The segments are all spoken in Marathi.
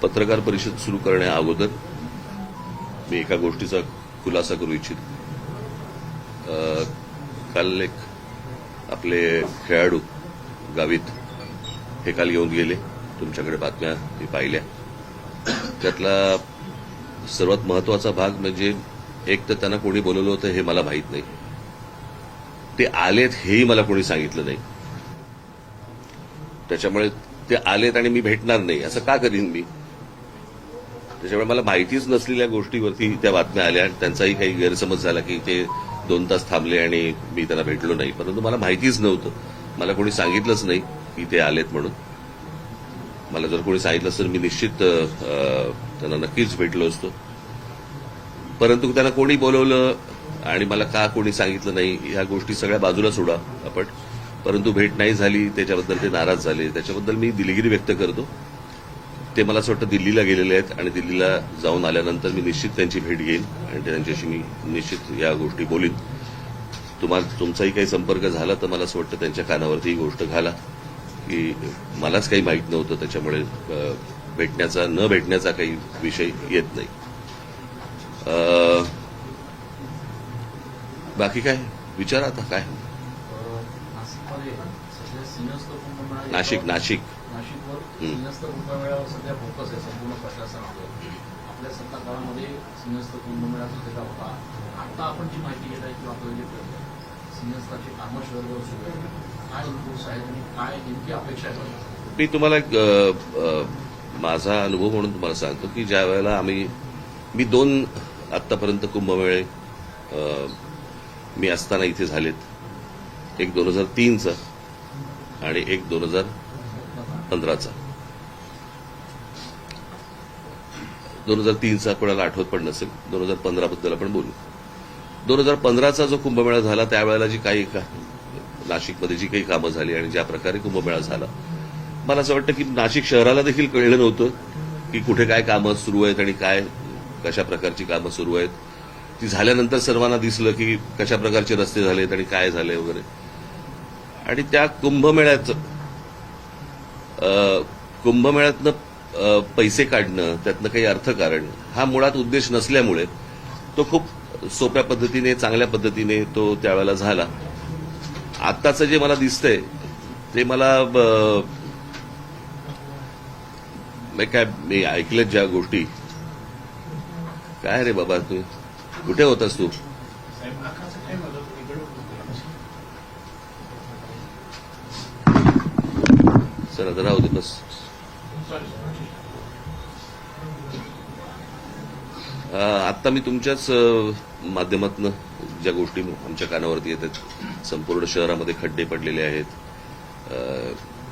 पत्रकार परिषद सुरू करण्या अगोदर मी एका गोष्टीचा खुलासा करू इच्छितो. काल एक आपले खेळाडू गावित हे काल येऊन गेले. तुमच्याकडे बातम्या मी पाहिल्या. त्यातला सर्वात महत्वाचा भाग म्हणजे एक तर त्यांना कोणी बोलवलं होतं हे मला माहीत नाही. ते आलेत हेही मला कोणी सांगितलं नाही. त्याच्यामुळे ते आलेत आणि मी भेटणार नाही असं का करीन मी? त्याच्यामुळे मला माहितीच नसलेल्या गोष्टीवरती त्या बातम्या आल्या आणि त्यांचाही काही गैरसमज झाला की ते 2 तास थांबले आणि मी त्यांना भेटलो नाही. परंतु मला माहितीच नव्हतं. मला कोणी सांगितलंच नाही की ते आलेत म्हणून. मला जर कोणी सांगितलं असतं मी निश्चित त्यांना नक्कीच भेटलो असतो. परंतु त्यांना कोणी बोलवलं आणि मला का कोणी सांगितलं नाही ह्या गोष्टी सगळ्या बाजूला सोडा आपण. परंतु भेट नाही झाली त्याच्याबद्दल ते नाराज झाले. त्याच्याबद्दल मी दिलगिरी व्यक्त करतो. ते मला असं वाटतं दिल्लीला गेलेले आहेत आणि दिल्लीला जाऊन आल्यानंतर मी निश्चित त्यांची भेट घेईन आणि त्यांच्याशी मी निश्चित या गोष्टी बोलीन. तुमचाही काही संपर्क झाला तर मला असं वाटतं त्यांच्या कानावरती ही गोष्ट घाला की मलाच काही माहीत नव्हतं. त्याच्यामुळे भेटण्याचा न भेटण्याचा काही विषय येत नाही. बाकी काय विचारा आता काय. नाशिक नाशिकवर सिंहस्थ कुंभमेळ्यावर सध्या फोकस आहे संपूर्ण प्रशासनावर. आपल्या सत्ता काळामध्ये सिंहस्थ कुंभमेळा सुद्धा होता. आता आपण जी माहिती घेत आहे किंवा आपल्याला जे कळतं सिंहस्थाची कामं शहरावर सुरू आहेत. काय इनपुट्स आहेत आणि काय नेमकी अपेक्षा आहे? मी तुम्हाला माझा अनुभव म्हणून तुम्हाला सांगतो की ज्या वेळेला मी 2 आत्तापर्यंत कुंभमेळे मी असताना इथे झालेत. एक 2003चा आणि एक 2015चा. 2003चा कोणाला आठवत पण नसेल. 2015 बद्दल आपण बोलू. 2015चा जो कुंभमेळा झाला त्यावेळेला जी काही नाशिकमध्ये जी काही कामं झाली आणि ज्या प्रकारे कुंभमेळा झाला मला असं वाटतं की नाशिक शहराला देखील कळलं नव्हतं की कुठे काय कामं सुरू आहेत आणि काय कशा प्रकारची कामं सुरू आहेत. ती झाल्यानंतर सर्वांना दिसलं की कशा प्रकारचे रस्ते झालेत आणि काय झाले वगैरे. आणि त्या कुंभमेळ्यातनं पैसे काढणं त्यातनं काही अर्थकारण हा मुळात उद्देश नसल्यामुळे तो खूप सोप्या पद्धतीने चांगल्या पद्धतीने तो त्यावेळेला झाला. आत्ताचं जे मला दिसतंय ते मला काय मी ऐकलेत ज्या गोष्टी. काय रे बाबा तू कुठे होतास तू? सर आता राहू दे बस. आत्ता मी तुमच्याच माध्यमातून ज्या गोष्टी आमच्या कानावरती येतात संपूर्ण शहरामध्ये खड्डे पडलेले आहेत.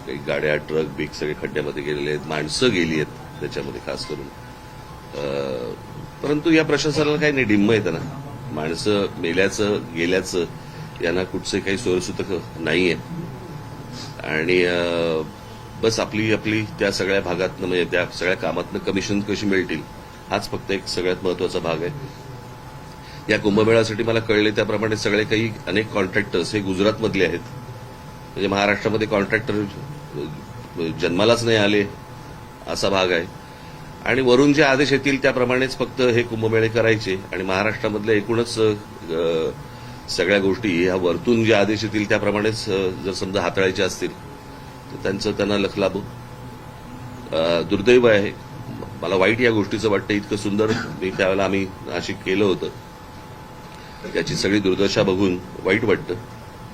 काही गाड्या ट्रक बीक सगळे खड्ड्यामध्ये गेलेले आहेत. माणसं गेली आहेत त्याच्यामध्ये खास करून. परंतु या प्रशासनाला काही नाही डिम्म येतं ना. माणसं मेल्याचं गेल्याचं यांना कुठचे काही सोयसूतक नाहीये. आणि बस आपली त्या सगळ्या भागातनं म्हणजे त्या सगळ्या कामातनं कमिशन कशी मिळतील हाच फक्त एक सगळ्यात महत्वाचा भाग आहे. या कुंभमेळ्यासाठी मला कळले त्याप्रमाणे सगळे काही अनेक कॉन्ट्रॅक्टर्स हे गुजरातमधले आहेत. म्हणजे महाराष्ट्रामध्ये कॉन्ट्रॅक्टर जन्मालाच नाही आले असा भाग आहे. आणि वरून जे आदेश येतील त्याप्रमाणेच फक्त हे कुंभमेळे करायचे आणि महाराष्ट्रामधल्या एकूणच सगळ्या गोष्टी ह्या वरतून जे आदेश येतील त्याप्रमाणेच जर समजा हाताळायचे असतील तर त्यांना लख लाभो. दुर्दैव आहे. मला वाईट या गोष्टीचं वाटतं. इतकं सुंदर मी त्यावेळेला आम्ही नाशिक केलं होतं त्याची सगळी दुर्दशा बघून वाईट वाटतं.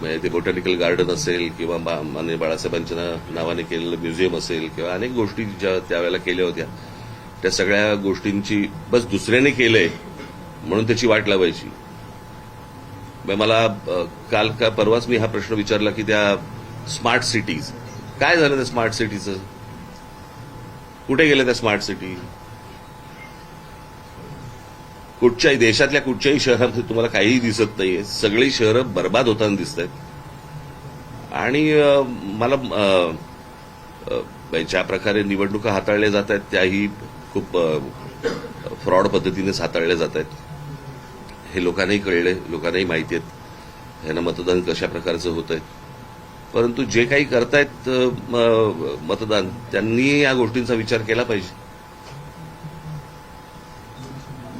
म्हणजे ते बॉटॅनिकल गार्डन असेल किंवा माननीय बाळासाहेबांच्या नावाने केलेलं म्युझियम असेल किंवा अनेक गोष्टी ज्या त्यावेळेला केल्या होत्या त्या सगळ्या गोष्टींची बस दुसऱ्याने केलंय म्हणून त्याची वाट लावायची. मला काल का परवाच मी हा प्रश्न विचारला की त्या स्मार्ट सिटीज काय झालं त्या स्मार्ट सिटीचं? कुठे गेल्या त्या स्मार्ट सिटी? कुठच्याही देशातल्या कुठच्याही शहरामध्ये तुम्हाला काहीही दिसत नाहीये. सगळी शहरं बर्बाद होताना दिसत आहेत. आणि मला ज्या प्रकारे निवडणुका हाताळल्या जात आहेत त्याही खूप फ्रॉड पद्धतीनेच हाताळल्या जात आहेत. हे लोकांनाही कळले. लोकांनाही माहिती आहेत ह्यांना मतदान कशा प्रकारचं होत आहे. परंतु जे काही करतायत मतदान त्यांनी या गोष्टींचा विचार केला पाहिजे.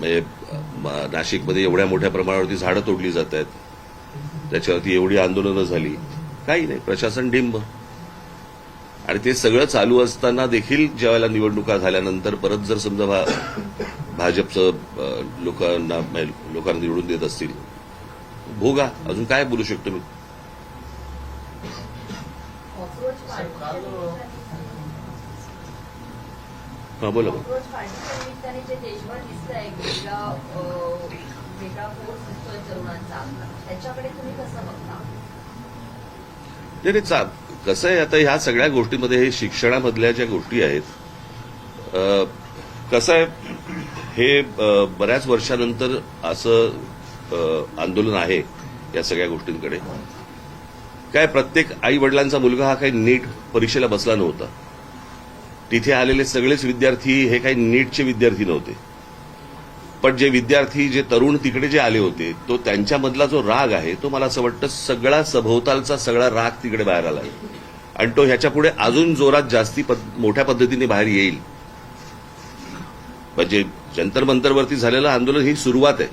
म्हणजे नाशिकमध्ये एवढ्या मोठ्या प्रमाणावरती झाडं तोडली जात आहेत, त्याच्यावरती एवढी आंदोलनं झाली, काही नाही, प्रशासन डिंब. आणि ते सगळं चालू असताना देखील ज्यावेळेला निवडणुका झाल्यानंतर परत जर समजा भाजपचं लोकांना निवडून देत असतील, भोगा. अजून काय बोलू शकतो मी? हा, बोला. निमित्ताने जे देशभर दिसतंय वेगळा फोर्स दिसतोय तरुणांचा, त्याच्याकडे तुम्ही कसं बघता? कसं आहे, आता ह्या सगळ्या गोष्टीमध्ये हे शिक्षणामधल्या ज्या गोष्टी आहेत, कसं आहे, हे बऱ्याच वर्षानंतर असं आंदोलन आहे या सगळ्या गोष्टींकडे. काय, प्रत्येक आई वडिलांचा मुलगा हा काही नीट परीक्षेला बसला नव्हता. तिथे आलेले सगळेच विद्यार्थी हे काही नीटचे विद्यार्थी नव्हते. पण जे विद्यार्थी, जे तरुण तिकडे जे आले होते, तो त्यांच्यामधला जो राग आहे, तो मला असं वाटतं सगळा सभोवतालचा सगळा राग तिकडे बाहेर आला आहे. आणि तो ह्याच्यापुढे अजून जोरात जास्ती मोठ्या पद्धतीने बाहेर येईल. म्हणजे जंतर मंतरवरती झालेलं आंदोलन ही सुरुवात आहे,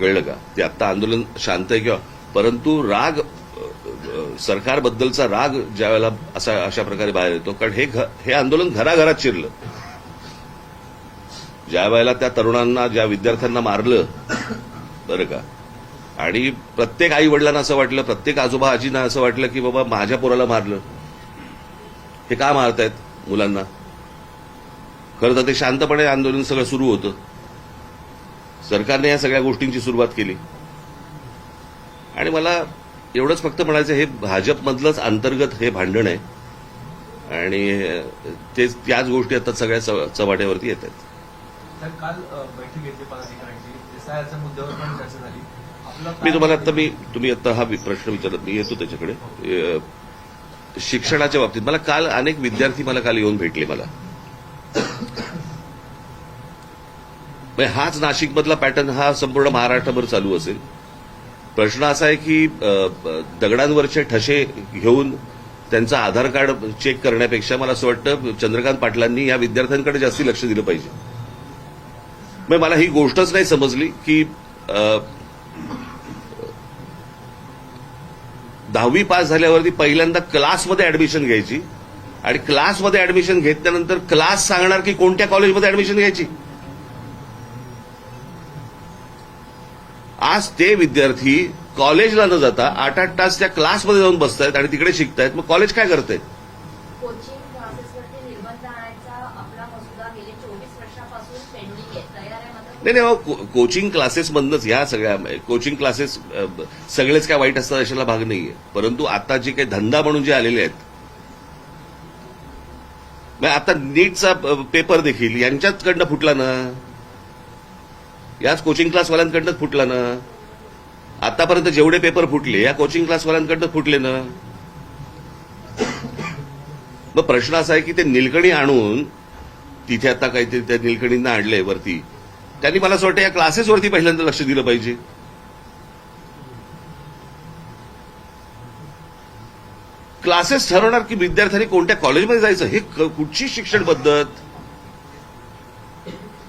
कळलं का? ते आत्ता आंदोलन शांत आहे किंवा, परंतु राग, सरकारबद्दलचा राग ज्या वेळेला अशा प्रकारे बाहेर येतो, कारण हे आंदोलन घराघरात शिरलं. ज्या वेळेला त्या तरुणांना, ज्या विद्यार्थ्यांना मारलं, बरं का, आणि प्रत्येक आई वडिलांना असं वाटलं, प्रत्येक आजोबा आजींना असं वाटलं की बाबा माझ्या पोराला मारलं, हे का मारतायत मुलांना? खरं तर ते शांतपणे आंदोलन सगळं सुरू होतं. सरकारने या सगळ्या गोष्टींची सुरुवात केली. आणि मला एवढंच फक्त म्हणायचं, हे भाजपमधलंच अंतर्गत हे भांडण आहे आणि त्याच गोष्टी आता सगळ्या चव्हाट्यावरती येत आहेत. काल बैठक घेतली पदाधिकाऱ्यांची, एसआयआरच्या मुद्द्यावर पण चर्चा झाली. मी तुम्हाला तुम्ही आता हा प्रश्न विचारत, मी येतो त्याच्याकडे. शिक्षणाच्या बाबतीत मला काल अनेक विद्यार्थी काल येऊन भेटले. मला हाच नाशिकमधला पॅटर्न हा संपूर्ण महाराष्ट्रभर चालू असेल. प्रश्न असा आहे की दगडांवरचे ठसे घेऊन त्यांचं आधार कार्ड चेक करण्यापेक्षा मला असं वाटतं चंद्रकांत पाटलांनी या विद्यार्थ्यांकडे जास्ती लक्ष दिलं पाहिजे. मग मला ही गोष्टच नाही समजली की 10वी पास झाल्यावरती पहिल्यांदा क्लासमध्ये ऍडमिशन घ्यायची आणि क्लासमध्ये ऍडमिशन घेतल्यानंतर क्लास सांगणार की कोणत्या कॉलेजमध्ये ऍडमिशन घ्यायची. आज ते विद्यार्थी कॉलेजला न जाता 8-8 तास त्या क्लासमध्ये जाऊन बसतायत आणि तिकडे शिकतायत. मग कॉलेज काय करतंय? कोचिंग क्लासेसवरती निर्बंध आणायचा आपला मसुदा गेले 24 वर्षापासून पेंडिंग आहे, तयार आहे मात्र नाही, कोचिंग क्लासेसमधनच ह्या सगळ्या कोचिंग क्लासेस सगळेच काय वाईट असतात अशाला भाग नाहीये. परंतु आता जे काही धंदा म्हणून जे आलेले आहेत, आता नीटचा पेपर देखील यांच्याचकडनं फुटला ना, याच कोचिंग क्लासवाल्यांकडनंच फुटला ना. आतापर्यंत जेवढे पेपर फुटले या कोचिंग क्लासवाल्यांकडनं फुटले ना. मग प्रश्न असा आहे की ते निलकणी आणून तिथे आता काहीतरी त्या निलकणींना आणलंय वरती, त्यांनी मला असं वाटतं या क्लासेसवरती पहिल्यांदा लक्ष दिलं पाहिजे. क्लासेस ठरवणार की विद्यार्थ्यांनी कोणत्या कॉलेजमध्ये जायचं, हे कुठची शिक्षण पद्धत?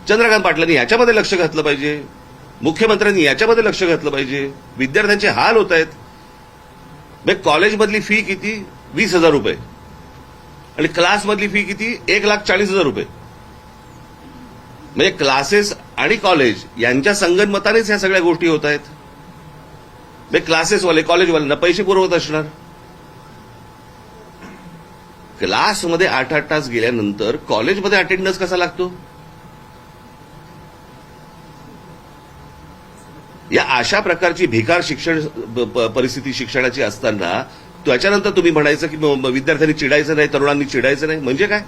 चंद्रकांत पाटलांनी याच्यामध्ये लक्ष घातलं पाहिजे, मुख्यमंत्र्यांनी याच्यामध्ये लक्ष घातलं पाहिजे. विद्यार्थ्यांचे हाल होत आहेत. कॉलेजमधली फी किती? 20,000 रुपये आणि क्लासमधली फी किती? 1,40,000 म्हणजे क्लासेस आणि कॉलेज यांच्या संगनमतानेच ह्या सगळ्या गोष्टी होत आहेत. क्लासेसवाले कॉलेजवाल्यांना पैसे पुरवत असणार. क्लासमध्ये 8-8 तास गेल्यानंतर कॉलेजमध्ये अटेंडन्स कसा लागतो? या अशा प्रकारची भिकार शिक्षण परिस्थिती शिक्षणाची असताना त्याच्यानंतर तुम्ही म्हणायचं की विद्यार्थ्यांनी चिडायचं नाही, तरुणांनी चिडायचं नाही, म्हणजे काय?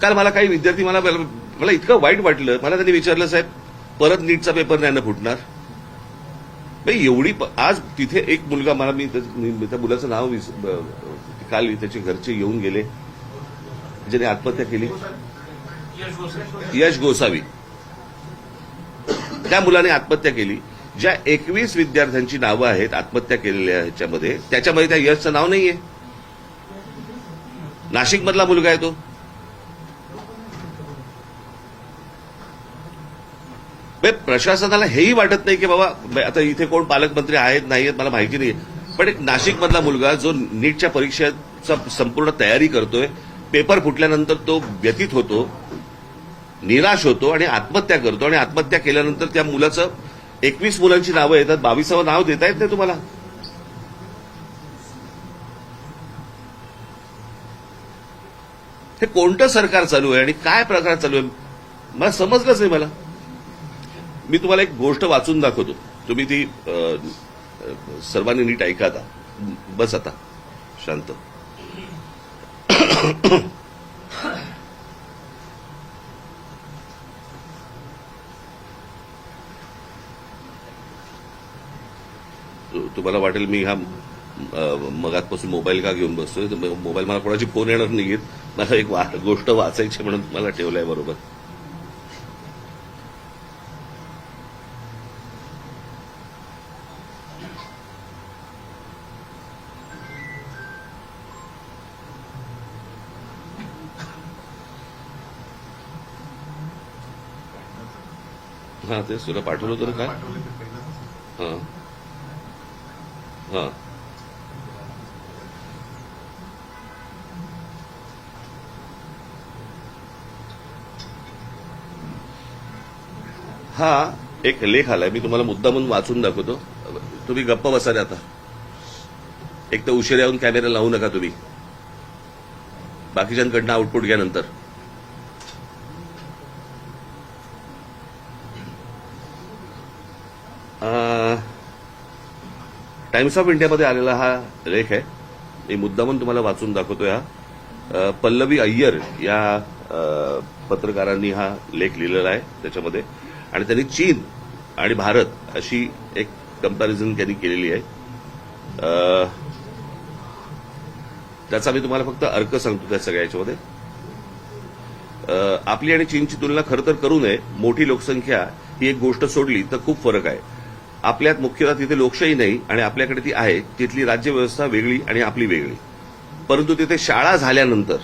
काल मला काही विद्यार्थी मला इतकं वाईट वाटलं. मला त्यांनी विचारलं, साहेब परत नीटचा पेपर नाही ना फुटणार? एवढी आज तिथे एक मुलगा, मी त्या मुलाचं नाव काल त्याचे घरचे येऊन गेले, ज्याने आत्महत्या केली, यश गोसावी. त्या मुलाने आत्महत्या केली. ज्या 21 विद्यार्थ्यांची नावं आहेत आत्महत्या केलेल्या ह्याच्यामध्ये, त्याच्यामध्ये त्या यशचं नाव नाहीये. नाशिकमधला मुलगा आहे तो. प्रशासनाला हेही वाटत नाही की बाबा आता इथे कोण पालकमंत्री आहेत नाही आहेत मला माहिती नाही, पण एक नाशिकमधला मुलगा जो नीटच्या परीक्षेचा संपूर्ण तयारी करतोय, पेपर फुटल्यानंतर तो व्यथित होतो, निराश होतो आणि आत्महत्या करतो, आणि आत्महत्या केल्यानंतर त्या मुलाचं 21 मुलांची नावं येतात, 22वं नाव देता येत नाही तुम्हाला. हे कोणतं सरकार चालू आहे आणि काय प्रकार चालू आहे मला समजलंच नाही. मला मी तुम्हाला एक गोष्ट वाचून दाखवतो, तुम्ही ती सर्वांनी नीट ऐका. आता बस, आता शांत. तुम्हाला वाटेल मी हा मगातपासून मोबाईल का घेऊन बसतोय, तर मोबाईल मला कोणाची फोन येणार नाहीयेत, मला एक गोष्ट वाचायची म्हणून मला ठेवलाय बरोबर. हा तेच तुला पाठवलं होतं ना काय. हा हा हा एक लेख आलाय, मी तुम्हाला मुद्दा म्हणून वाचून दाखवतो. तुम्ही गप्प बसा रे आता. एक तर उशिरा येऊन कॅमेरा लावू नका तुम्ही, बाकीच्यांकडनं आउटपुट घ्या नंतर. टाइम्स ऑफ इंडियामध्ये आलेला हा लेख आहे, मी मुद्दा म्हणून तुम्हाला वाचून दाखवतोय. हा पल्लवी अय्यर या पत्रकारांनी हा लेख लिहिलेला आहे त्याच्यामध्ये, आणि त्यांनी चीन आणि भारत अशी एक कंपॅरिझन त्यांनी केलेली आहे. त्याचा मी तुम्हाला फक्त अर्क सांगतो त्या सगळ्या याच्यामध्ये. आपली आणि चीनची तुलना खरं तर करू नये. मोठी लोकसंख्या ही एक गोष्ट सोडली तर खूप फरक आहे. आपल्यात मुख्यतः तिथे लोकशाही नाही आणि आपल्याकडे ती आहे. तिथली राज्यव्यवस्था वेगळी आणि आपली वेगळी. परंतु तिथे शाळा झाल्यानंतर,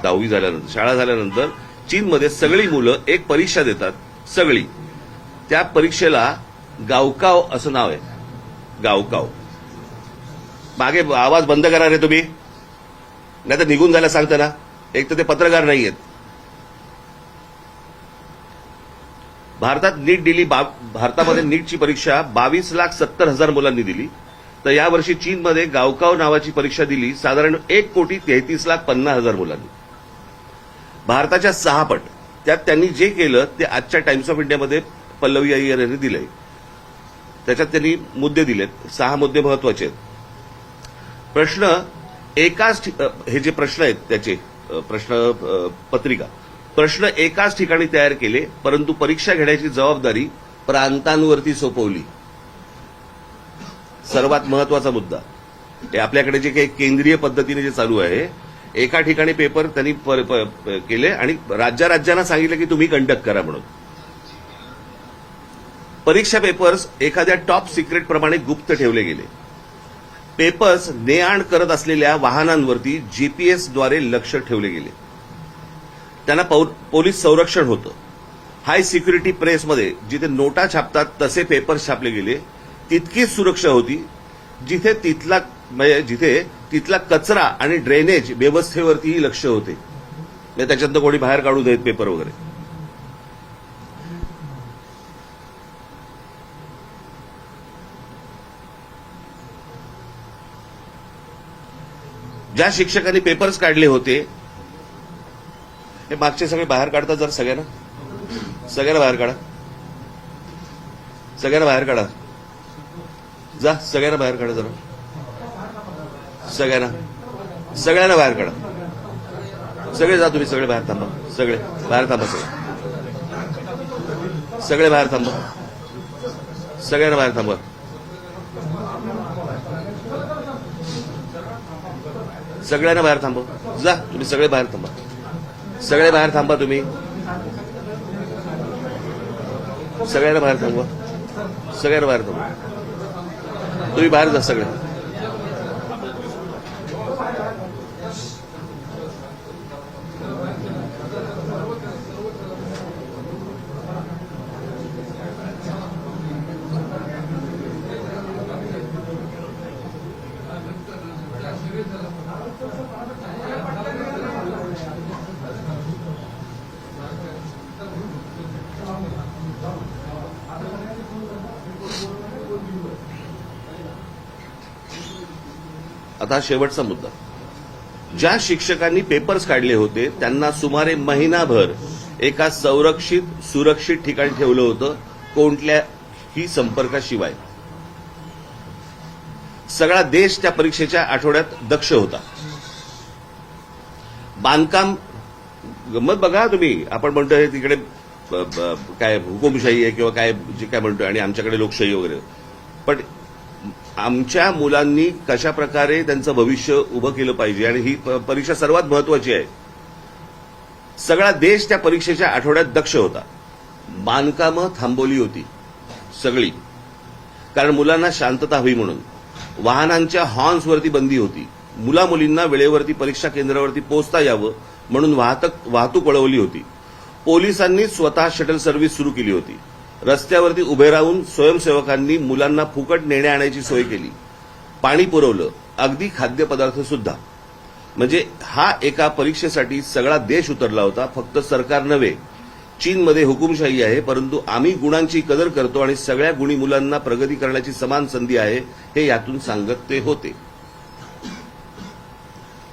10वी झाल्यानंतर, शाळा झाल्यानंतर चीनमध्ये सगळी मुलं एक परीक्षा देतात, सगळी. त्या परीक्षेला गावकाव असं नाव आहे, गावकाव. मागे आवाज बंद करा रे तुम्ही, नाही तर निघून जायला सांगता ना. एक तर ते पत्रकार नाहीयेत. भारतामध्ये नीटची परीक्षा 22,70,000 मुलांनी दिली, तर यावर्षी चीनमध्ये गावकाव नावाची परीक्षा दिली साधारण 1,33,50,000 मुलांनी. भारताच्या 6 पट. त्यात त्यांनी जे केलं ते आजच्या टाइम्स ऑफ इंडियामध्ये पल्लवी अय्यर यांनी दिलंय. त्याच्यात त्यांनी मुद्दे दिलेत, 6 मुद्दे महत्वाचे आहेत. प्रश्न एकाच, हे जे प्रश्न आहेत त्याचे प्रश्न पत्रिका, प्रश्न एकाच ठिकाणी तयार केले, परंतु परीक्षा घेण्याची जबाबदारी प्रांतांवरती सोपवली. सर्वात महत्वाचा मुद्दा हे आपल्याकडे जे काही केंद्रीय पद्धतीने जे चालू आहे, एका ठिकाणी पेपर त्यांनी केले आणि राज्यांना सांगितलं की तुम्ही कंडक्ट करा म्हणून. परीक्षा पेपर्स एखाद्या टॉप सिक्रेट प्रमाणे गुप्त ठेवले गेले. पेपर्स ने आण करत असलेल्या वाहनांवरती जीपीएसद्वारे लक्ष ठेवले गेले. त्यांना पोलीस संरक्षण होतं. हाय सिक्युरिटी प्रेसमध्ये जिथे नोटा छापतात तसे पेपर्स छापले गेले. तितकीच सुरक्षा होती जिथे तिथला कचरा आणि ड्रेनेज व्यवस्थेवरतीही लक्ष होते. म्हणजे त्याच्यातनं कोणी बाहेर काढू देत पेपर वगैरे. ज्या शिक्षकांनी पेपर्स काढले होते, हे मागचे सगळे बाहेर काढतात. जर सगळ्यांना बाहेर काढा, सगळ्यांना बाहेर काढा. जा, सगळ्यांना बाहेर काढा. जरा सगळ्यांना बाहेर काढा. सगळे जा, तुम्ही सगळे बाहेर थांबा. सगळे बाहेर थांबा. सगळे बाहेर थांबा. सगळ्यांना बाहेर थांबा. सगळ्यांना बाहेर थांबा. जा, तुम्ही सगळे बाहेर थांबा. सगळे बाहेर थांबा. तुम्ही सगळ्यांना बाहेर थांबवा. सगळ्यांना बाहेर थांबवा. तुम्ही बाहेर जा सगळे. आता शेवटचा मुद्दा, ज्या शिक्षकांनी पेपर्स काढले होते त्यांना सुमारे महिनाभर एका संरक्षित सुरक्षित ठिकाणी ठेवलं होतं, कोणत्याही संपर्काशिवाय. सगळा देश त्या परीक्षेच्या आठवड्यात दक्ष होता. बांधकाम गंमत बघा तुम्ही, आपण म्हणतोय तिकडे काय हुकुमशाही आहे किंवा काय जे काय म्हणतोय आणि आमच्याकडे लोकशाही वगैरे, पण आमच्या मुलांनी कशा प्रकारे त्यांचं भविष्य उभं केलं पाहिजे आणि ही परीक्षा सर्वात महत्वाची आहे. सगळा देश त्या परीक्षेच्या आठवड्यात दक्ष होता. बांधकामं थांबवली होती सगळी, कारण मुलांना शांतता हवी म्हणून. वाहनांच्या हॉर्न्सवरती बंदी होती. मुलामुलींना वेळेवरती परीक्षा केंद्रावरती पोहोचता यावं म्हणून वाहतूक वळवली होती. पोलिसांनी स्वतः शटल सर्व्हिस सुरू केली होती. रस्त्यावरती उभे राहून स्वयंसेवकांनी मुलांना फुकट नेण्या आणायची सोय केली. पाणी पुरवलं, अगदी खाद्यपदार्थ सुद्धा. म्हणजे हा एका परीक्षेसाठी सगळा देश उतरला होता. फक्त सरकार नव्हे, चीनमध्ये हुकुमशाही आहे, परंतु आम्ही गुणांची कदर करतो आणि सगळ्या गुणी मुलांना प्रगती करण्याची समान संधी आहे, हे यातून सांगत ते होते.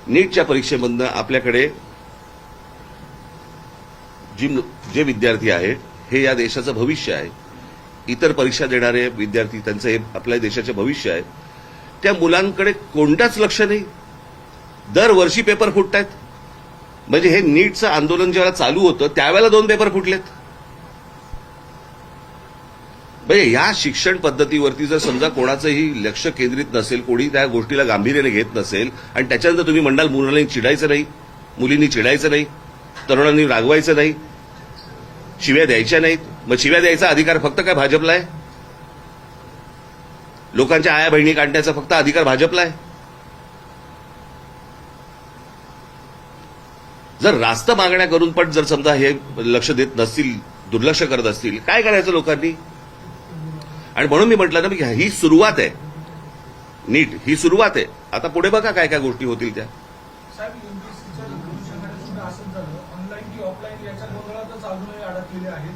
नीटच्या परीक्षेमधनं आपल्याकडे जे विद्यार्थी आहेत हे या देशाचं भविष्य आहे. इतर परीक्षा देणारे विद्यार्थी त्यांचं हे आपल्या देशाचे भविष्य आहे. त्या मुलांकडे कोणताच लक्ष नाही. दरवर्षी पेपर फुटतायत. म्हणजे हे नीटचं आंदोलन जेव्हा चालू होतं त्यावेळेला 2 पेपर फुटलेत. म्हणजे या शिक्षण पद्धतीवरती जर समजा कोणाचंही लक्ष केंद्रित नसेल, कोणी त्या गोष्टीला गांभीर्याने घेत नसेल आणि त्याच्यानंतर तुम्ही म्हणाल मुलांनी चिडायचं नाही, मुलींनी चिडायचं नाही, तरुणांनी रागवायचं नाही, शिव्या द्यायच्या नाहीत. मग शिव्या द्यायचा अधिकार फक्त काय भाजपला आहे? लोकांच्या आया बहिणी काढण्याचा फक्त अधिकार भाजपला आहे? जर रास्त मागण्या करून पण जर समजा हे लक्ष देत नसतील, दुर्लक्ष करत असतील, काय करायचं लोकांनी? आणि म्हणून मी म्हटलं ना की ही सुरुवात आहे. नीट ही सुरुवात आहे. आता पुढे बघा काय काय गोष्टी होतील त्या. साहेब, युपीएससीच्या परीक्षांमध्ये सुद्धा असंच झालं. ऑनलाईन की ऑफलाईन याच्या गोंधळातच अजूनही अडकलेले आहेत.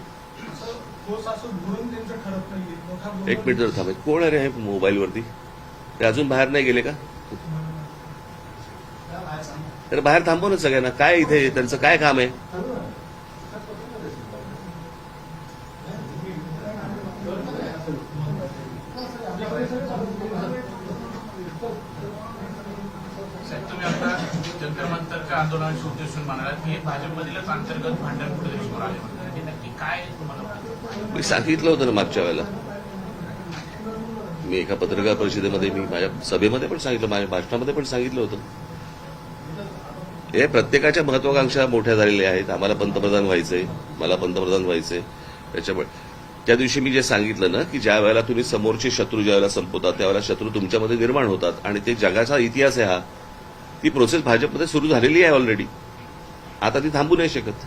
असं ठोस असं धोरण त्यांचं ठरत नाहीये. मोठा गोंधळ. एक मिनिट जर थांबे. कोण आहे रे हे मोबाईलवरती? ते अजून बाहेर नाही गेले का? तर बाहेर थांबव ना सगळ्यांना. काय इथे त्यांचं काय काम आहे? साहेब, तुम्ही आता जंतर मंतरच्या आंदोलनाशी उद्देशून म्हणालात की हे भाजपमधीलच अंतर्गत भांडण कुठेतरी समोर आले म्हणतात. हे नक्की काय तुम्हाला वाटतं? मी सांगितलं होतं ना मागच्या वेळेला. मी एका पत्रकार परिषदेमध्ये, मी माझ्या सभेमध्ये पण सांगितलं, माझ्या भाषणामध्ये पण सांगितलं होतं. हे प्रत्येकाच्या महत्वाकांक्षा मोठ्या झालेल्या आहेत. आम्हाला पंतप्रधान व्हायचंय, मला पंतप्रधान व्हायचंय. त्याच्यामुळे त्या दिवशी मी जे सांगितलं ना की ज्या वेळेला तुम्ही समोरचे शत्रू ज्यावेळेला संपवतात त्यावेळेला शत्रू तुमच्यामध्ये निर्माण होतात आणि ते जगाचा इतिहास आहे. हा ती प्रोसेस भाजपमध्ये सुरू झालेली आहे ऑलरेडी. आता ती थांबू नाही शकत.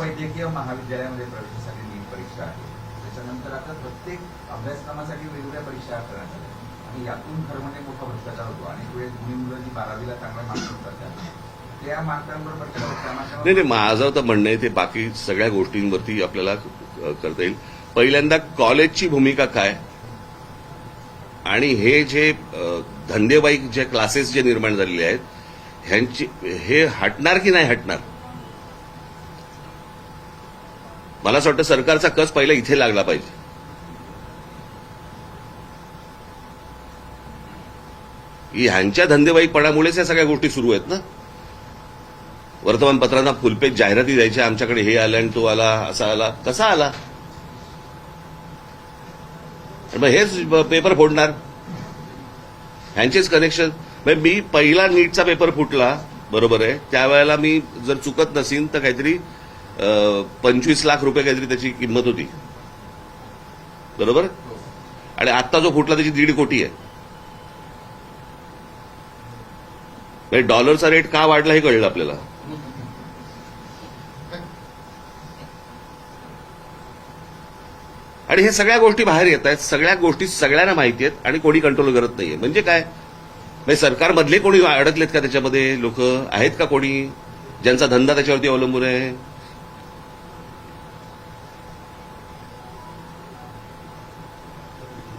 वैद्यकीय महाविद्यालयामध्ये प्रवेशासाठी नीट परीक्षा आहे. त्याच्यानंतर आता प्रत्येक अभ्यासक्रमासाठी वेगवेगळ्या परीक्षा करण्यात आल्या आणि यातून खरं म्हणजे मोठा भ्रष्टाचार होतो. अनेक वेळेस मुलं जी 12वीला चांगला मार्क करतात त्या मार्कांबरोबर नाही, माझं तर म्हणणं आहे ते बाकी सगळ्या गोष्टींवरती आपल्याला करता येईल. पहिल्यांदा कॉलेजची भूमिका काय आणि हे जे धंदेवाईक जे क्लासेस जे निर्माण झालेले आहेत ह्यांची हे हटणार की नाही हटणार? मला असं वाटतं सरकारचा कस पहिला इथे लागला पाहिजे. ह्यांच्या धंदेवाईकपणामुळेच या सगळ्या गोष्टी सुरू आहेत ना. वर्तमानपत्रांना फुलपेज जाहिराती द्यायच्या, आमच्याकडे हे आलं आणि तो आला, असा आला, कसा आला? मग हेच पेपर फोडणार, ह्यांचेच कनेक्शन. मी पहिला नीटचा पेपर फुटला, बरोबर आहे, त्यावेळेला मी जर चुकत नसीन तर काहीतरी 25 लाख रुपये काहीतरी त्याची किंमत होती, बरोबर. आणि आत्ता जो फुटला त्याची 1.5 कोटी आहे. डॉलरचा रेट का वाढला हे कळलं आपल्याला. आणि हे सगळ्या गोष्टी बाहेर येत आहेत. सगळ्या गोष्टी सगळ्यांना माहिती आहेत आणि कोणी कंट्रोल करत नाहीये. म्हणजे काय, म्हणजे सरकारमधले कोणी अडकलेत का त्याच्यामध्ये? लोक आहेत का कोणी ज्यांचा धंदा त्याच्यावरती अवलंबून आहे?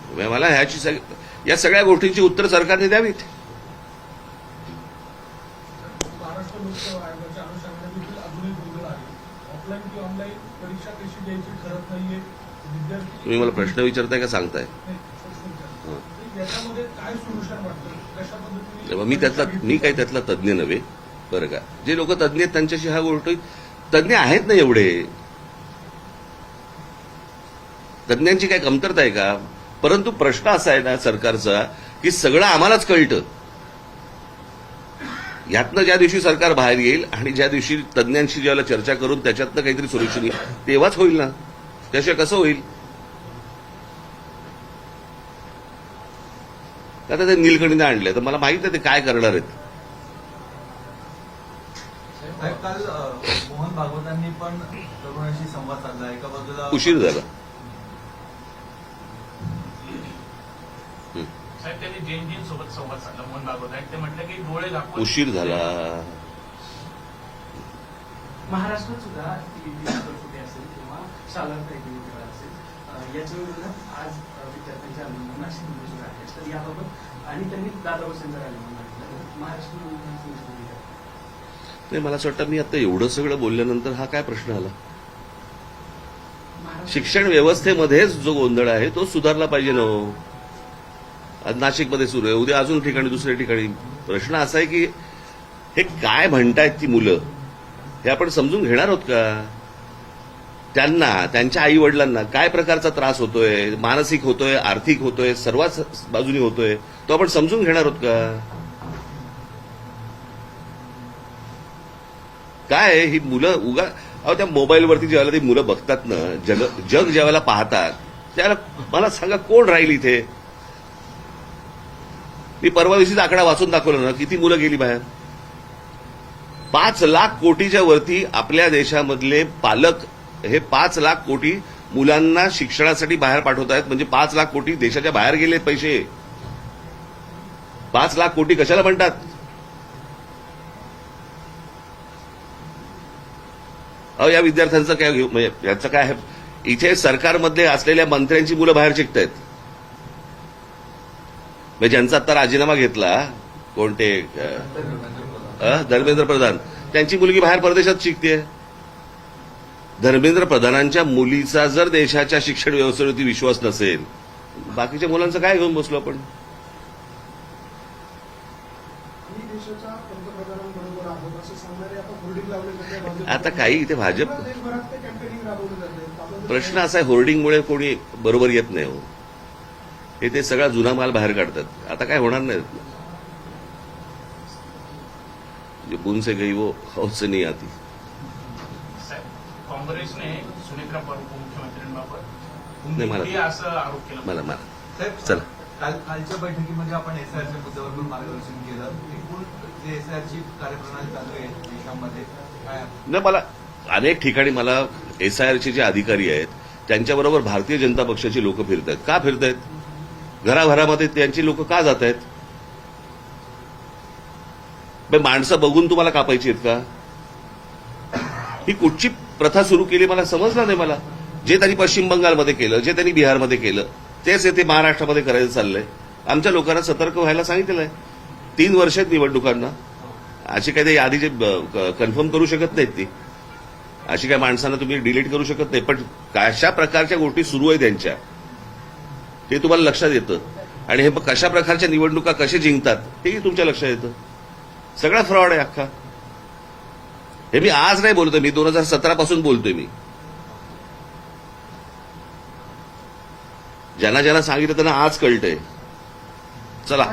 म्हणजे मला या सगळ्या गोष्टींची उत्तर सरकारने द्यावीत. महाराष्ट्र लोकसेवा आयोगाच्या अनुषंगाने देखील अजूनही गोंधळ आहे. ऑफलाईन किंवा ऑनलाईन परीक्षा कशी द्यायची ठरत नाहीये. विद्यार्थी तुम्ही मला प्रश्न विचारताय का सांगताय? नाही, प्रश्न विचारतो. याच्यामध्ये काय सोल्युशन वाटतं? कशा पद्धतीने मी काही त्यातला तज्ज्ञ नव्हे, बरं का. जे लोक तज्ज्ञ आहेत त्यांच्याशी हा गोष्ट, तज्ज्ञ आहेत ना एवढे, तज्ज्ञांची काही कमतरता आहे का? परंतु प्रश्न असा आहे ना सरकारचा की सगळं आम्हालाच कळतं. यातनं ज्या दिवशी सरकार बाहेर येईल आणि ज्या दिवशी तज्ज्ञांशी ज्याला चर्चा करून त्याच्यातनं काहीतरी सोल्युशन येईल तेव्हाच होईल ना. त्याशिवाय कसं होईल? आता ते नीलकंठीने आणले तर मला माहित आहे ते काय करणार आहेत. साहेब, काल मोहन भागवतांनी पण तरुणांशी संवाद साधला. एका बाजूला उशीर झाला. साहेब त्यांनी जैनजींसोबत संवाद साधला मोहन भागवत आहेत. ते म्हटलं की डोळे दाखवून उशीर झाला. महाराष्ट्रात सुद्धा छोटे असेल किंवा शालांत असेल याच्या विरोधात आज विद्यार्थ्यांचे आंदोलन नाशिकमध्ये सुरू आहे. तर याबाबत आणि त्यांनी दादा भुसेंचं राजीनामा मागितलं. महाराष्ट्र नाही, मला असं वाटतं मी आता एवढं सगळं बोलल्यानंतर हा काय प्रश्न आला? शिक्षण व्यवस्थेमध्येच जो गोंधळ आहे तो सुधारला पाहिजे ना हो. आज नाशिकमध्ये सुरू आहे, उद्या अजून ठिकाणी, दुसऱ्या ठिकाणी. प्रश्न असा आहे की हे काय म्हणतायत ती मुलं हे आपण समजून घेणार आहोत का? त्यांना, त्यांच्या आई वडिलांना काय प्रकारचा त्रास होतोय, मानसिक होतोय, आर्थिक होतोय, सर्वच बाजूनी होतोय, तो आपण समजून घेणार आहोत का? काय ही मुलं त्या मोबाईलवरती ज्यावेळेला ती मुलं बघतात ना, जग ज्यावेळेला पाहतात त्यावेळेला मला सांगा कोण राहील इथे? मी परवा दिवशीचा आकडा वाचून दाखवला ना, किती मुलं गेली बाहेर. 5 लाख कोटीच्या वरती आपल्या देशामधले पालक हे 5 लाख कोटी मुलांना शिक्षणासाठी बाहेर पाठवत आहेत. म्हणजे 5 लाख कोटी देशाच्या बाहेर गेले पैसे. 5 लाख कोटी कशाला म्हणतात? या विद्यार्थ्यांचं काय म्हणजे याचं काय आहे? इथे सरकारमधले असलेल्या मंत्र्यांची मुलं बाहेर शिकतायत. म्हणजे ज्यांचा आता राजीनामा घेतला, कोणते धर्मेंद्र प्रधान, त्यांची मुलगी बाहेर परदेशात शिकतेय. धर्मेंद्र प्रधानांच्या मुलीचा जर देशाच्या शिक्षण व्यवस्थेवरती विश्वास नसेल, बाकीच्या मुलांचं काय घेऊन बसलो आपण? देशाच्या पंतप्रधानांबरोबर आहोत असं सांगणारे आता होर्डिंग लावले जाते. आता काही इथे भाजप देशभरात ते कॅम्पेनिंग राबवलं जाते. प्रश्न असा आहे, होर्डिंगमुळे कोणी बरोबर येत नाही हो. ते सगळा जुना माल बाहेर काढतात. आता काय होणार नाही. बुन से गई वो हौद से नहीं आती. साहेब, काँग्रेसने सुनेत्रा उपमुख्यमंत्र्यांबाबत नाही, मला असं आरोप केला. मला साहेब, चला, कालच्या बैठकीमध्ये आपण एसआयआरच्या मुद्द्यावर पण मार्गदर्शन केलं. एकूण जे एसआयआरची कार्यप्रणाली चालू आहे देशामध्ये काय? नाही, मला अनेक ठिकाणी मला एसआयआरचे जे अधिकारी आहेत त्यांच्याबरोबर भारतीय जनता पक्षाची लोक फिरत आहेत. का फिरत आहेत? घराघरामध्ये त्यांची लोक का जात आहेत? माणसं बघून तुम्हाला कापायची आहेत का? ही कुठची प्रथा सुरू केली मला समजलं नाही. मला जे त्यांनी पश्चिम बंगालमध्ये केलं, जे त्यांनी बिहारमध्ये केलं, तेच येथे महाराष्ट्रामध्ये करायचं चाललंय. आमच्या लोकांना सतर्क व्हायला सांगितलेलं आहे. 3 वर्ष आहेत निवडणुकांना. अशी काही यादी जे कन्फर्म करू शकत नाहीत ती, अशी काही माणसांना तुम्ही डिलीट करू शकत नाही. पण कशा प्रकारच्या गोष्टी सुरू आहे त्यांच्या ते तुम्हाला लक्षात येतं. आणि हे कशा प्रकारच्या निवडणुका कसे जिंकतात तेही तुमच्या लक्षात येतं. सगळा फ्रॉड आहे अख्खा. हे मी आज नाही बोलतोय, मी 2017 पासून बोलतोय. मी ज्यांना ज्यांना सांगितलं त्यांना आज कळतंय. चला.